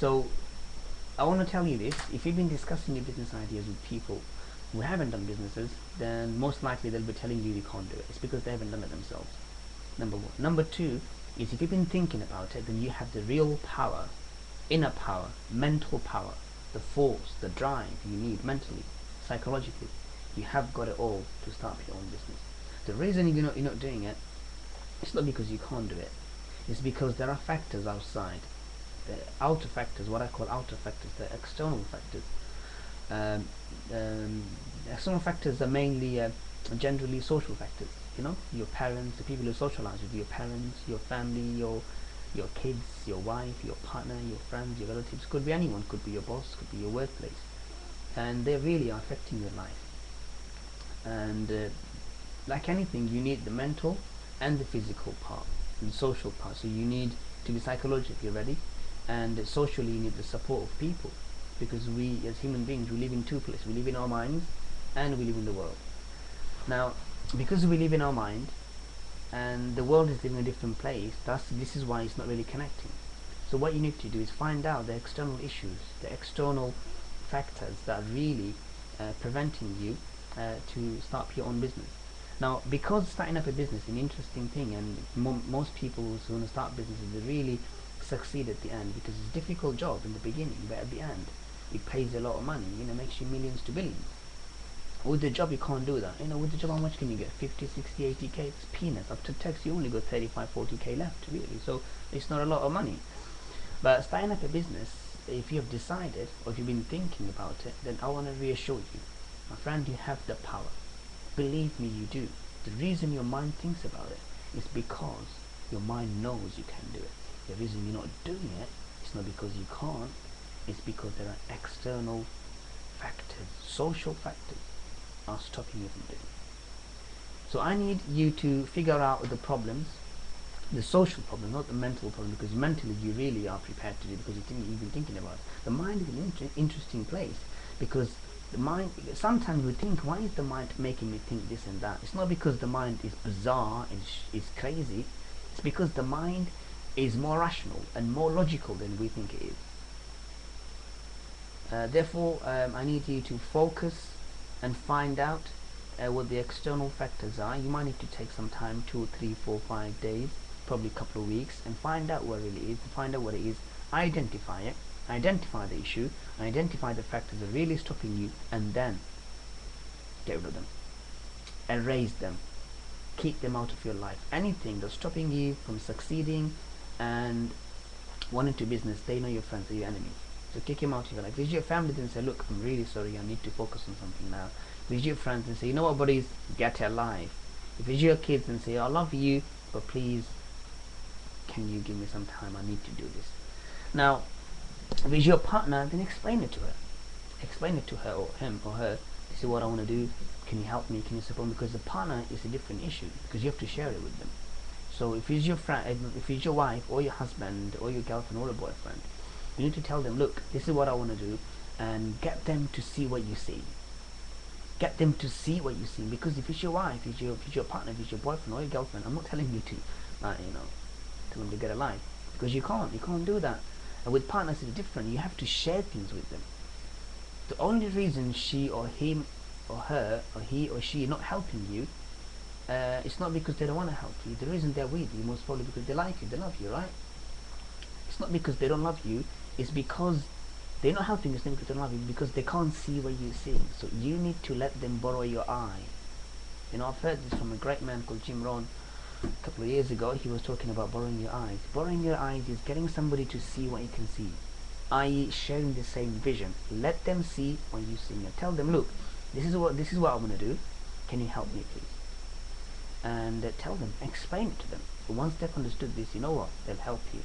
So I want to tell you this: if you've been discussing your business ideas with people who haven't done businesses, then most likely they'll be telling you can't do it. It's because they haven't done it themselves. Number one. Number two is if you've been thinking about it, then you have the real power, inner power, mental power, the force, the drive you need mentally, psychologically. You have got it all to start your own business. The reason you're not doing it, it's not because you can't do it. It's because there are factors outside. The outer factors, what I call outer factors, the external factors. Um, um, External factors are mainly generally social factors. Your parents, the people who socialize with you, your parents, your family, your kids, your wife, your partner, your friends, your relatives. Could be anyone. Could be your boss. Could be your workplace, and they really are affecting your life. And like anything, you need the mental and the physical part, and the social part. So you need to be psychologically ready, and socially you need the support of people, because we as human beings, we live in two places. We live in our minds and we live in the world. Now, because we live in our mind and the world is living in a different place, this is why it's not really connecting. So what you need to do is find out the external issues, the external factors that are really preventing you to start your own business. Now, because starting up a business is an interesting thing, and most people who want to start businesses, they really succeed at the end, because it's a difficult job in the beginning, but at the end it pays a lot of money, makes you millions to billions. With the job you can't do that. With the job, how much can you get? 50, 60, 80k? It's peanuts. After tax you only got 35, 40k left, really. So it's not a lot of money. But starting up a business, if you have decided, or if you've been thinking about it, then I want to reassure you, my friend, you have the power. Believe me, you do. The reason your mind thinks about it is because your mind knows you can do it. The reason you're not doing it is not because you can't, it's because there are external factors, social factors, are stopping you from doing it. So I need you to figure out the problems, the social problem, not the mental problem, because mentally you really are prepared to do it, because you've been thinking about it. The mind is an interesting place, because the mind, sometimes we think, why is the mind making me think this and that? It's not because the mind is bizarre and is crazy. It's because the mind is more rational and more logical than we think it is. Therefore, I need you to focus and find out what the external factors are. You might need to take some time, 2, 3, 4, 5 days, probably a couple of weeks, and find out what it really is, find out what it is, identify it, identify the issue, identify the factors that are really stopping you, and then get rid of them, erase them, keep them out of your life. Anything that's stopping you from succeeding and wanting to business, they know your friends are your enemies. So kick him out of your life. Visit your family and say, look, I'm really sorry, I need to focus on something now. Visit your friends and say, you know what, buddies, get a life. Visit your kids and say, I love you, but please, can you give me some time? I need to do this. Now, visit your partner, then explain it to her. Explain it to her or him or her. This is what I want to do. Can you help me? Can you support me? Because the partner is a different issue, because you have to share it with them. So if it's your friend, if it's your wife or your husband or your girlfriend or a boyfriend, you need to tell them, look, this is what I want to do, and get them to see what you see. Get them to see what you see, because if it's your wife, if it's your partner, if it's your boyfriend or your girlfriend, I'm not telling you to, tell them to get a life, because you can't do that. And with partners it's different. You have to share things with them. The only reason she or him or her or he or she not helping you, it's not because they don't want to help you. The reason they're with you most probably because they like you, they love you, right? It's not because they don't love you. It's because they're not helping you. It's not because they don't love you, because they can't see what you're seeing. So you need to let them borrow your eye. I've heard this from a great man called Jim Rohn a couple of years ago. He was talking about borrowing your eyes. Borrowing your eyes is getting somebody to see what you can see, i.e. sharing the same vision. Let them see what you see. Tell them, look, this is what I want to do. Can you help me, please? And tell them, explain it to them. So once they've understood this, you know what? They'll help you.